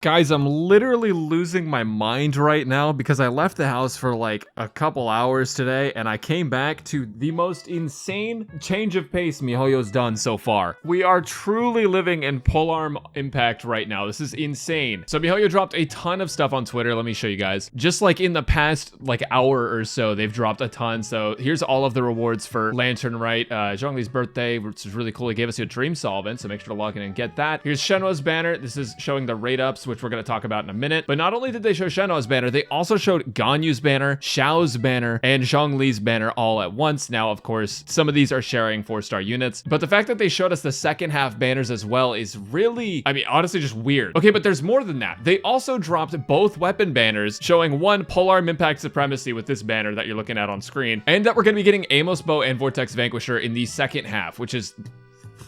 Guys, I'm literally losing my mind right now because I left the house for like a couple hours today and I came back to the most insane change of pace miHoYo's done so far. We are truly living in POLEARM impact right now. This is insane. So miHoYo dropped a ton of stuff on Twitter. Let me show you guys. Just like in the past like hour or so, they've dropped a ton. So here's all of the rewards for Lantern Rite, Zhongli's birthday, which is really cool. He gave us a dream solvent, so make sure to log in and get that. Here's Shenhua's banner. This is showing the rate ups, which we're going to talk about in a minute. But not only did they show Shenhua's banner, they also showed Ganyu's banner, Xiao's banner, and Zhongli's banner all at once. Now, of course, some of these are sharing 4-star units, but the fact that they showed us the second half banners as well is really, I mean, honestly, just weird. Okay, but there's more than that. They also dropped both weapon banners showing one POLEARM Impact Supremacy with this banner that you're looking at on screen, and that we're going to be getting Amos Bow and Vortex Vanquisher in the second half, which is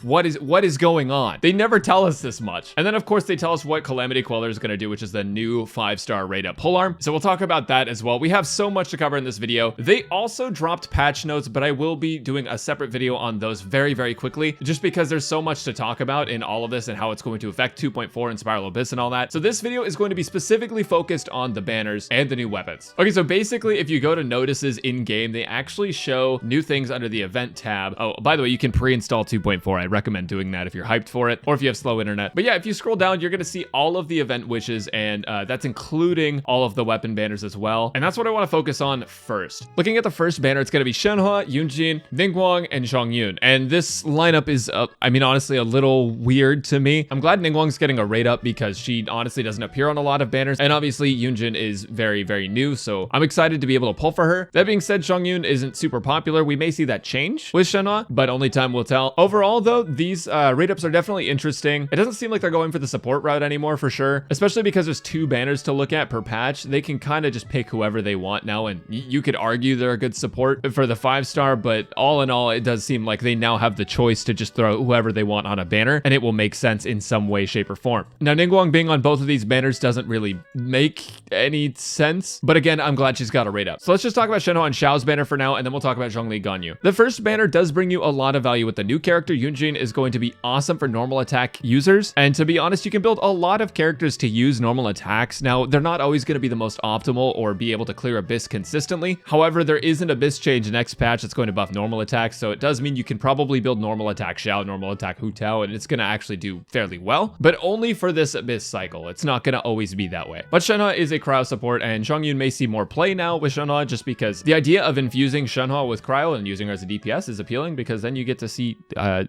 what is going on? They never tell us this much. And then of course they tell us what Calamity Queller is going to do, which is the new 5-star rate up POLEARM. So we'll talk about that as well. We have so much to cover in this video. They also dropped patch notes, but I will be doing a separate video on those very, very quickly, just because there's so much to talk about in all of this and how it's going to affect 2.4 and Spiral Abyss and all that. So this video is going to be specifically focused on the banners and the new weapons. Okay, so basically if you go to notices in game, they actually show new things under the event tab. Oh, by the way, you can pre-install 2.4. I recommend doing that if you're hyped for it or if you have slow internet. But yeah, if you scroll down, you're going to see all of the event wishes, and that's including all of the weapon banners as well. And that's what I want to focus on first. Looking at the first banner, it's going to be Shenhua, Yunjin, Ningguang, and Zhongyun. And this lineup is, I mean, honestly, a little weird to me. I'm glad Ningguang's getting a rate up because she honestly doesn't appear on a lot of banners. And obviously, Yunjin is very, very new, so I'm excited to be able to pull for her. That being said, Zhongyun isn't super popular. We may see that change with Shenhua, but only time will tell. Overall, though, these rate ups are definitely interesting. It doesn't seem like they're going for the support route anymore for sure, especially because there's 2 banners to look at per patch. They can kind of just pick whoever they want now, and you could argue they're a good support for the 5-star, but all in all, it does seem like they now have the choice to just throw whoever they want on a banner, and it will make sense in some way, shape, or form. Now, Ningguang being on both of these banners doesn't really make any sense, but again, I'm glad she's got a rate up. So let's just talk about Shenhua and Xiao's banner for now, and then we'll talk about Zhongli Ganyu. The first banner does bring you a lot of value with the new character. Yunjin is going to be awesome for normal attack users, and to be honest, you can build a lot of characters to use normal attacks. Now, they're not always going to be the most optimal or be able to clear Abyss consistently. However, there is an Abyss change next patch that's going to buff normal attacks, so it does mean you can probably build normal attack Xiao, normal attack Hu Tao, and it's going to actually do fairly well, but only for this Abyss cycle. It's not going to always be that way. But Shenhua is a cryo support, and Zhongyun may see more play now with Shenhua, just because the idea of infusing Shenhua with cryo and using her as a DPS is appealing, because then you get to see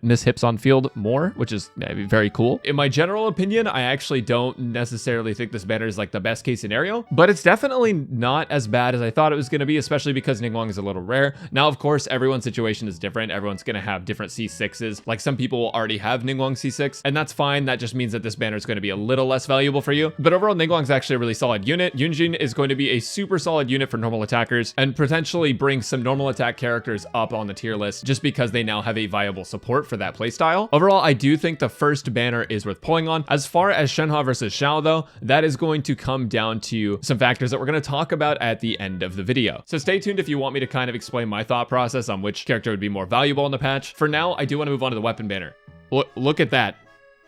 Miss Hips on field more, which is very cool. In my general opinion, I actually don't necessarily think this banner is like the best case scenario, but it's definitely not as bad as I thought it was going to be, especially because Ningguang is a little rare. Now, of course, everyone's situation is different. Everyone's going to have different C6s. Like, some people will already have Ningguang C6, and that's fine. That just means that this banner is going to be a little less valuable for you. But overall, Ningguang's actually a really solid unit. Yunjin is going to be a super solid unit for normal attackers and potentially bring some normal attack characters up on the tier list just because they now have a viable support for that playstyle. Overall, I do think the first banner is worth pulling on. As far as Shenhua versus Xiao, though, that is going to come down to some factors that we're going to talk about at the end of the video. So stay tuned if you want me to kind of explain my thought process on which character would be more valuable in the patch. For now, I do want to move on to the weapon banner. Look at that.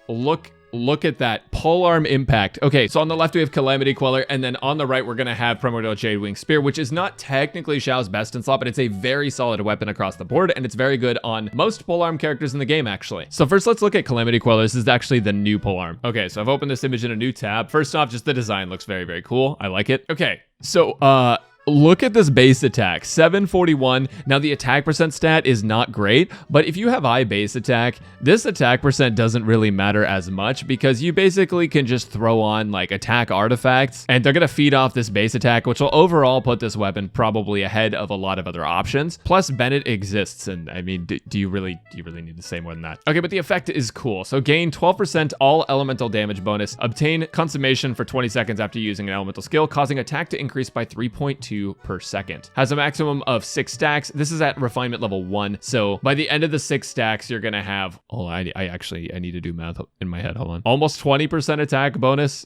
Look at that. POLEARM impact. Okay, so on the left we have Calamity Queller, and then on the right we're going to have Primordial Jadewing Spear, which is not technically Xiao's best in slot, but it's a very solid weapon across the board, and it's very good on most POLEARM characters in the game, actually. So first, let's look at Calamity Queller. This is actually the new POLEARM. Okay, so I've opened this image in a new tab. First off, just the design looks very, very cool. I like it. Okay, so look at this base attack, 741. Now the attack percent stat is not great, but if you have high base attack, this attack percent doesn't really matter as much because you basically can just throw on like attack artifacts and they're going to feed off this base attack, which will overall put this weapon probably ahead of a lot of other options. Plus Bennett exists, and I mean, do you really need to say more than that? Okay, but the effect is cool. So gain 12% all elemental damage bonus, obtain consummation for 20 seconds after using an elemental skill, causing attack to increase by 3.2 per second. Has a maximum of 6 stacks. This is at refinement level 1. So by the end of the 6 stacks, you're gonna have, I need to do math in my head. Hold on. Almost 20% attack bonus.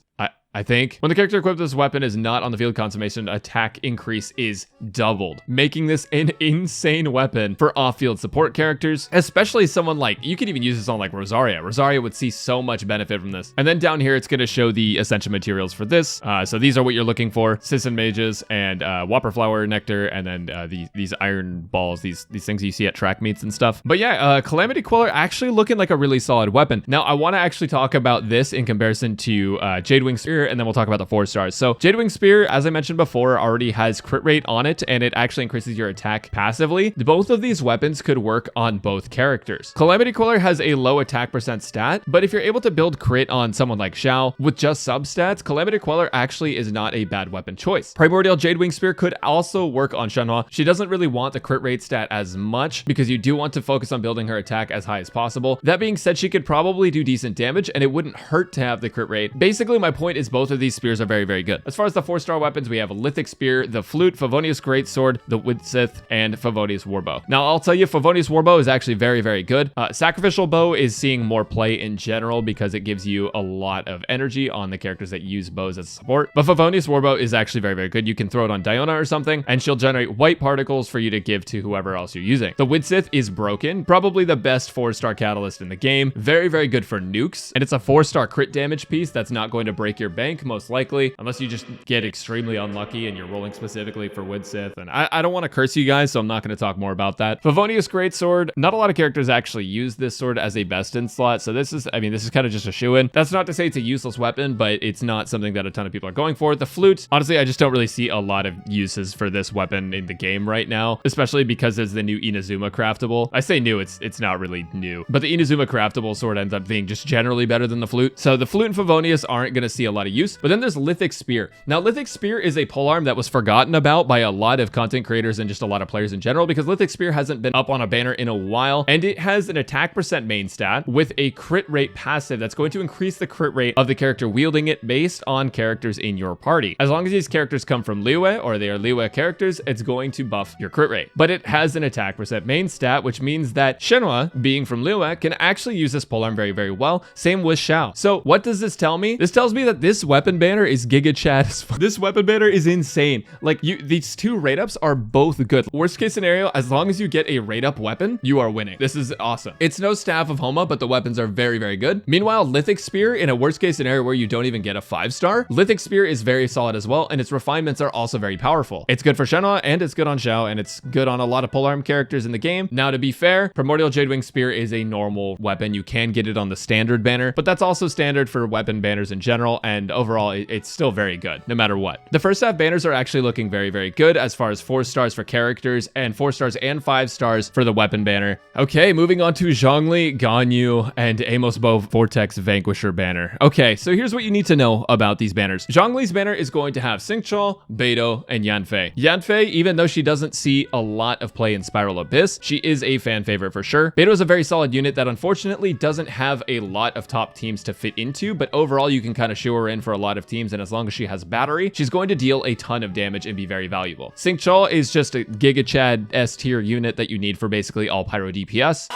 I I think. When the character equipped with this weapon is not on the field, consummation attack increase is doubled, making this an insane weapon for off-field support characters, especially someone like, you could even use this on like Rosaria. Rosaria would see so much benefit from this. And then down here, it's going to show the ascension materials for this. So these are what you're looking for: Sisson Mages and Whopper Flower Nectar, and then these iron balls, these things you see at track meets and stuff. But yeah, Calamity Queller actually looking like a really solid weapon. Now, I want to actually talk about this in comparison to Jadewing Spear, and then we'll talk about the 4-stars. So Jadewing Spear, as I mentioned before, already has crit rate on it, and it actually increases your attack passively. Both of these weapons could work on both characters. Calamity Queller has a low attack percent stat, but if you're able to build crit on someone like Xiao with just substats, Calamity Queller actually is not a bad weapon choice. Primordial Jadewing Spear could also work on Shenhua. She doesn't really want the crit rate stat as much because you do want to focus on building her attack as high as possible. That being said, she could probably do decent damage, and it wouldn't hurt to have the crit rate. Basically, my point is both of these spears are very, very good. As far as the 4-star weapons, we have a Lithic Spear, the Flute, Favonius Greatsword, the Widsith, and Favonius Warbow. Now, I'll tell you, Favonius Warbow is actually very, very good. Sacrificial Bow is seeing more play in general because it gives you a lot of energy on the characters that use bows as support. But Favonius Warbow is actually very, very good. You can throw it on Diona or something, and she'll generate white particles for you to give to whoever else you're using. The Widsith is broken, probably the best 4-star catalyst in the game. Very, very good for nukes, and it's a 4-star crit damage piece that's not going to break your bank, most likely, unless you just get extremely unlucky and you're rolling specifically for Widsith. And I don't want to curse you guys, so I'm not going to talk more about that. Favonius Greatsword, not a lot of characters actually use this sword as a best in slot, so this is kind of just a shoo-in. That's not to say it's a useless weapon, but it's not something that a ton of people are going for. The Flute, honestly, I just don't really see a lot of uses for this weapon in the game right now, especially because there's the new Inazuma craftable. I say new, it's not really new, but the Inazuma craftable sword ends up being just generally better than the Flute. So the Flute and Favonius aren't going to see a lot of use, but then there's Lithic Spear. Now, Lithic Spear is a polearm that was forgotten about by a lot of content creators and just a lot of players in general because Lithic Spear hasn't been up on a banner in a while, and it has an attack percent main stat with a crit rate passive that's going to increase the crit rate of the character wielding it based on characters in your party. As long as these characters come from Liyue or they are Liyue characters, it's going to buff your crit rate. But it has an attack percent main stat, which means that Shenhua, being from Liyue, can actually use this polearm very, very well. Same with Xiao. So what does this tell me? This tells me that this weapon banner is Giga Chad. This weapon banner is insane. Like, these two rate ups are both good. Worst case scenario, as long as you get a rate up weapon, you are winning. This is awesome. It's no Staff of Homa, but the weapons are very, very good. Meanwhile, Lithic Spear, in a worst case scenario where you don't even get a 5-star, Lithic Spear is very solid as well, and its refinements are also very powerful. It's good for Shenhua, and it's good on Xiao, and it's good on a lot of polearm characters in the game. Now, to be fair, Primordial Jadewing Spear is a normal weapon. You can get it on the standard banner, but that's also standard for weapon banners in general, and overall, it's still very good, no matter what. The first half banners are actually looking very, very good as far as 4-stars for characters, and 4-stars and 5-stars for the weapon banner. Okay, moving on to Zhongli, Ganyu, and Amos Bow Vortex Vanquisher banner. Okay, so here's what you need to know about these banners. Zhongli's banner is going to have Xingqiu, Beidou, and Yanfei. Yanfei, even though she doesn't see a lot of play in Spiral Abyss, she is a fan favorite for sure. Beidou is a very solid unit that unfortunately doesn't have a lot of top teams to fit into, but overall you can kind of show her in for a lot of teams, and as long as she has battery, she's going to deal a ton of damage and be very valuable. Xingqiu is just a Giga Chad S tier unit that you need for basically all pyro DPS.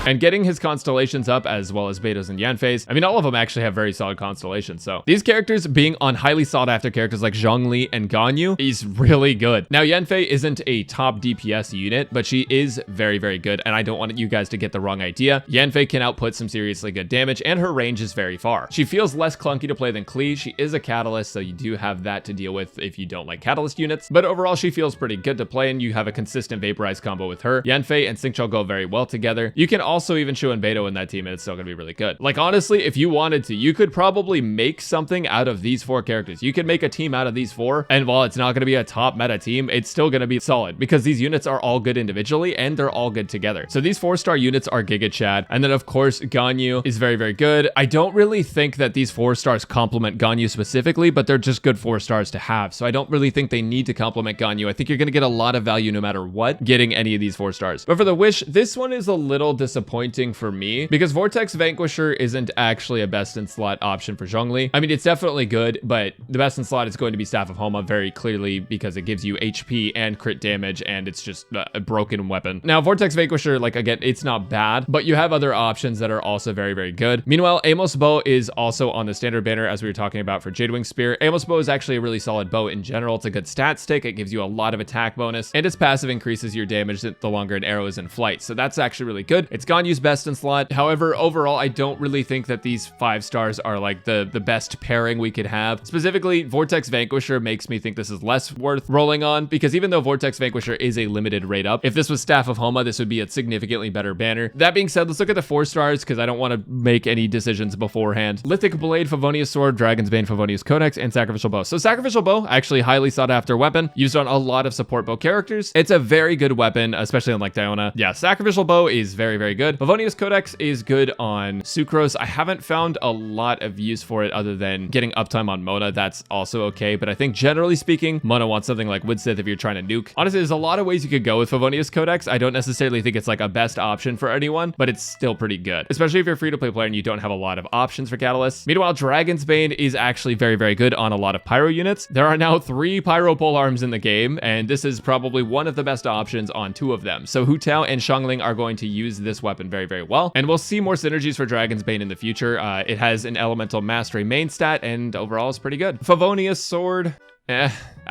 And getting his constellations up, as well as Beidou's and Yanfei's, I mean, all of them actually have very solid constellations. So these characters being on highly sought after characters like Zhongli and Ganyu is really good. Now, Yanfei isn't a top DPS unit, but she is very, very good. And I don't want you guys to get the wrong idea. Yanfei can output some seriously good damage, and her range is very far. She feels less clunky to play than Klee. She is a catalyst, so you do have that to deal with if you don't like catalyst units. But overall, she feels pretty good to play, and you have a consistent Vaporize combo with her. Yanfei and Xingqiu go very well together. You can also even show in Beidou in that team, and it's still gonna be really good. Like, honestly, if you wanted to, you could probably make something out of these 4 characters. You could make a team out of these 4, and while it's not gonna be a top meta team, it's still gonna be solid because these units are all good individually and they're all good together. So these 4-star units are Giga Chad, and then of course Ganyu is very, very good. I don't really think that these 4-stars complement Ganyu specifically, but they're just good 4-stars to have. So I don't really think they need to complement Ganyu. I think you're gonna get a lot of value no matter what getting any of these 4-stars. But for the Wish, this one is a little disappointing disappointing for me because Vortex Vanquisher isn't actually a best in slot option for Zhongli. I mean, it's definitely good, but the best in slot is going to be Staff of Homa very clearly because it gives you HP and crit damage, and it's just a broken weapon. Now, Vortex Vanquisher, like, again, it's not bad, but you have other options that are also very, very good. Meanwhile, Amos Bow is also on the standard banner, as we were talking about for Jadewing Spear. Amos Bow is actually a really solid bow in general. It's a good stat stick. It gives you a lot of attack bonus, and its passive increases your damage the longer an arrow is in flight. So that's actually really good. It's Ganyu's best in slot. However, overall, I don't really think that these 5 stars are like the best pairing we could have. Specifically, Vortex Vanquisher makes me think this is less worth rolling on, because even though Vortex Vanquisher is a limited rate up, if this was Staff of Homa, this would be a significantly better banner. That being said, let's look at the 4 stars because I don't want to make any decisions beforehand. Lithic Blade, Favonius Sword, Dragon's Bane, Favonius Codex, and Sacrificial Bow. So Sacrificial Bow, actually highly sought after weapon, used on a lot of support bow characters. It's a very good weapon, especially on like Diona. Yeah, Sacrificial Bow is very, very good. Favonius Codex is good on Sucrose. I haven't found a lot of use for it other than getting uptime on Mona. That's also okay, but I think generally speaking, Mona wants something like Woodsith if you're trying to nuke. Honestly, there's a lot of ways you could go with Favonius Codex. I don't necessarily think it's like a best option for anyone, but it's still pretty good, especially if you're a free-to-play player and you don't have a lot of options for catalysts. Meanwhile, Dragon's Bane is actually very, very good on a lot of pyro units. There are now 3 pyro polearms in the game, and this is probably one of the best options on 2 of them. So Hu Tao and Xiangling are going to use this weapon very, very well, and we'll see more synergies for Dragon's Bane in the future. It has an elemental mastery main stat, and overall it's pretty good. Favonius Sword.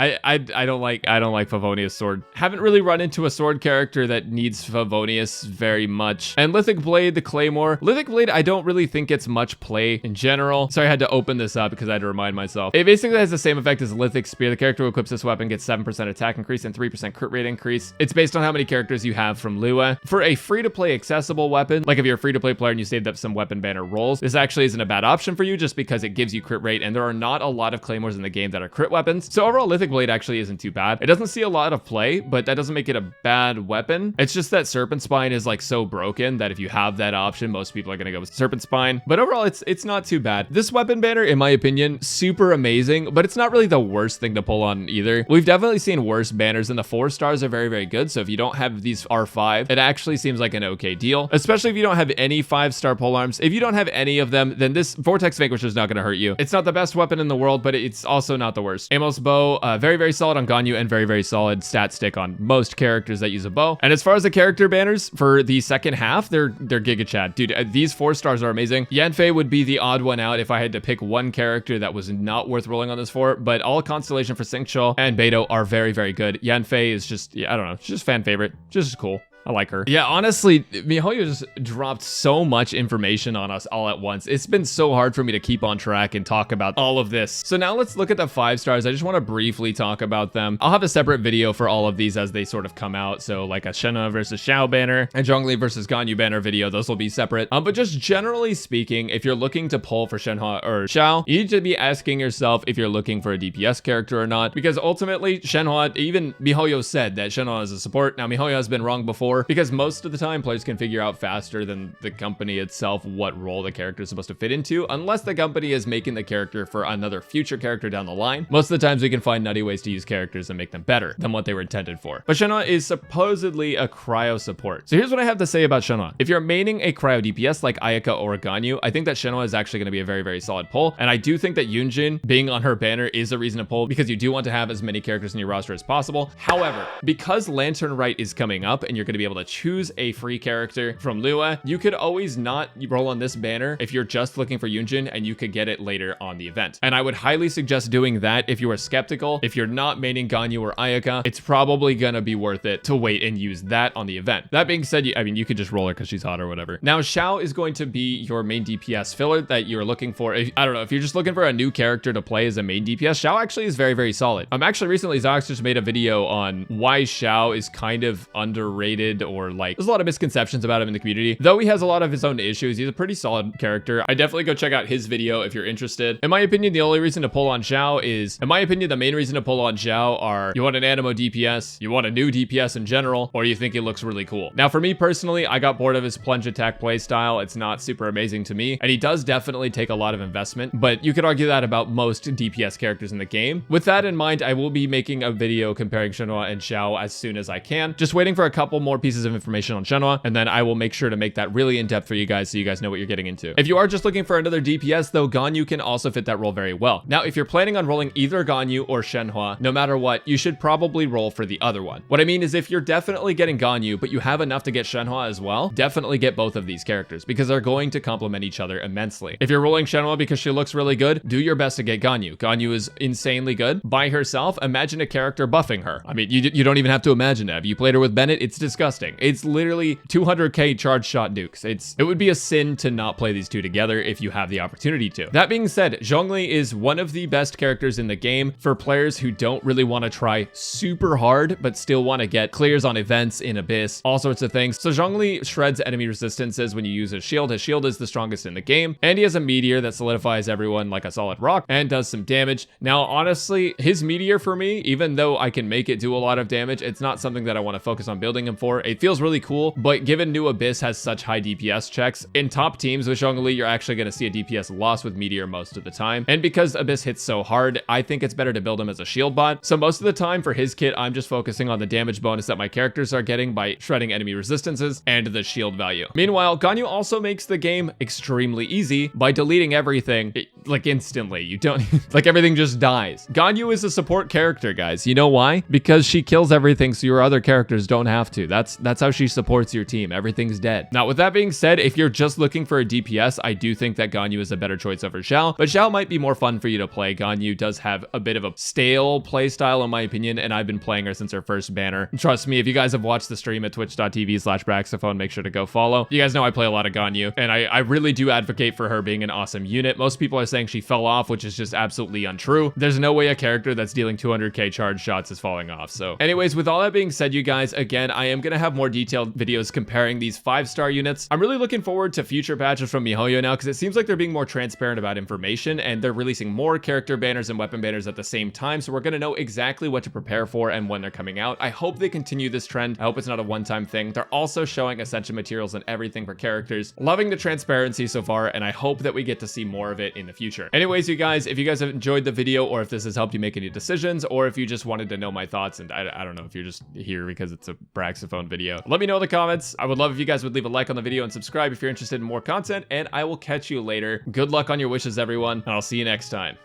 I don't like Favonius Sword. Haven't really run into a sword character that needs Favonius very much. And Lithic Blade, the Claymore. Lithic Blade, I don't really think gets much play in general. Sorry, I had to open this up because I had to remind myself. It basically has the same effect as Lithic Spear. The character who equips this weapon gets 7% attack increase and 3% crit rate increase. It's based on how many characters you have from Lua. For a free-to-play accessible weapon, like if you're a free-to-play player and you saved up some weapon banner rolls, this actually isn't a bad option for you just because it gives you crit rate, and there are not a lot of Claymores in the game that are crit weapons. So overall, Lithic Blade actually isn't too bad. It doesn't see a lot of play, but that doesn't make it a bad weapon. It's just that Serpent Spine is like so broken that if you have that option, most people are gonna go with Serpent Spine. But overall, it's not too bad. This weapon banner, in my opinion, super amazing, but it's not really the worst thing to pull on either. We've definitely seen worse banners, and the 4 stars are very, very good. So if you don't have these R5, it actually seems like an okay deal, especially if you don't have any 5-star polearms. If you don't have any of them, then this Vortex Vanquisher is not gonna hurt you. It's not the best weapon in the world, but it's also not the worst. Amos Bow, very, very solid on Ganyu, and very, very solid stat stick on most characters that use a bow. And as far as the character banners for the second half, they're Giga Chad. Dude, these 4 stars are amazing. Yanfei would be the odd one out if I had to pick one character that was not worth rolling on this for, but all Constellation for Xingqiu and Beidou are very, very good. Yanfei is just, yeah, I don't know, she's just fan favorite. Just cool. I like her. Yeah, honestly, miHoYo just dropped so much information on us all at once. It's been so hard for me to keep on track and talk about all of this. So now let's look at the 5 stars. I just want to briefly talk about them. I'll have a separate video for all of these as they sort of come out. So like a Shenhua versus Xiao banner and Zhongli versus Ganyu banner video, those will be separate. But just generally speaking, if you're looking to pull for Shenhua or Xiao, you need to be asking yourself if you're looking for a DPS character or not, because ultimately Shenhua, even miHoYo said that Shenhua is a support. Now miHoYo has been wrong before, because most of the time players can figure out faster than the company itself what role the character is supposed to fit into, unless the company is making the character for another future character down the line. Most of the times we can find nutty ways to use characters and make them better than what they were intended for. But Shenhua is supposedly a cryo support. So here's what I have to say about Shenhua. If you're maining a cryo DPS like Ayaka or Ganyu, I think that Shenhua is actually going to be a very, very solid pull. And I do think that Yunjin being on her banner is a reason to pull, because you do want to have as many characters in your roster as possible. However, because Lantern Rite is coming up and you're going to be able to choose a free character from Lua, you could always not roll on this banner if you're just looking for Yunjin, and you could get it later on the event. And I would highly suggest doing that if you are skeptical. If you're not maining Ganyu or Ayaka, it's probably gonna be worth it to wait and use that on the event. That being said, I mean, you could just roll her because she's hot or whatever. Now, Xiao is going to be your main DPS filler that you're looking for. I don't know, if you're just looking for a new character to play as a main DPS, Xiao actually is very, very solid. Actually recently Zox just made a video on why Xiao is kind of underrated, or like, there's a lot of misconceptions about him in the community. Though he has a lot of his own issues, he's a pretty solid character. I definitely go check out his video if you're interested. In my opinion, the only reason to pull on Xiao is, in my opinion, the main reason to pull on Xiao are you want an Animo DPS, you want a new DPS in general, or you think it looks really cool. Now, for me personally, I got bored of his plunge attack playstyle. It's not super amazing to me, and he does definitely take a lot of investment, but you could argue that about most DPS characters in the game. With that in mind, I will be making a video comparing Shenhua and Xiao as soon as I can. Just waiting for a couple more more pieces of information on Shenhua, and then I will make sure to make that really in-depth for you guys so you guys know what you're getting into. If you are just looking for another DPS though, Ganyu can also fit that role very well. Now, if you're planning on rolling either Ganyu or Shenhua, no matter what, you should probably roll for the other one. What I mean is if you're definitely getting Ganyu, but you have enough to get Shenhua as well, definitely get both of these characters because they're going to complement each other immensely. If you're rolling Shenhua because she looks really good, do your best to get Ganyu. Ganyu is insanely good. By herself, imagine a character buffing her. I mean, you don't even have to imagine that. If you played her with Bennett, it's disgusting. It's literally 200k charge shot nukes. It would be a sin to not play these two together if you have the opportunity to. That being said, Zhongli is one of the best characters in the game for players who don't really want to try super hard, but still want to get clears on events in Abyss, all sorts of things. So Zhongli shreds enemy resistances when you use his shield. His shield is the strongest in the game, and he has a meteor that solidifies everyone like a solid rock and does some damage. Now, honestly, his meteor for me, even though I can make it do a lot of damage, it's not something that I want to focus on building him for. It feels really cool, but given New Abyss has such high DPS checks, in top teams with Zhongli, you're actually going to see a DPS loss with meteor most of the time. And because Abyss hits so hard, I think it's better to build him as a shield bot. So most of the time for his kit, I'm just focusing on the damage bonus that my characters are getting by shredding enemy resistances and the shield value. Meanwhile, Ganyu also makes the game extremely easy by deleting everything like instantly. You don't like everything just dies. Ganyu is a support character, guys. You know why? Because she kills everything so your other characters don't have to. That's how she supports your team. Everything's dead. Now, with that being said, if you're just looking for a DPS, I do think that Ganyu is a better choice over Xiao, but Xiao might be more fun for you to play. Ganyu does have a bit of a stale playstyle in my opinion, and I've been playing her since her first banner. Trust me, if you guys have watched the stream at twitch.tv/Braxophone, make sure to go follow. You guys know I play a lot of Ganyu, and I really do advocate for her being an awesome unit. Most people are saying she fell off, which is just absolutely untrue. There's no way a character that's dealing 200k charge shots is falling off. So anyways, with all that being said, you guys, again, I am gonna have more detailed videos comparing these 5-star units. I'm really looking forward to future patches from miHoYo now, because it seems like they're being more transparent about information, and they're releasing more character banners and weapon banners at the same time, so we're gonna know exactly what to prepare for and when they're coming out. I hope they continue this trend. I hope it's not a one-time thing. They're also showing essential materials and everything for characters. Loving the transparency so far, and I hope that we get to see more of it in the future. Anyways, you guys, if you guys have enjoyed the video, or if this has helped you make any decisions, or if you just wanted to know my thoughts, and I don't know if you're just here because it's a Braxophone video, let me know in the comments. I would love if you guys would leave a like on the video and subscribe if you're interested in more content, and I will catch you later. Good luck on your wishes, everyone, and I'll see you next time.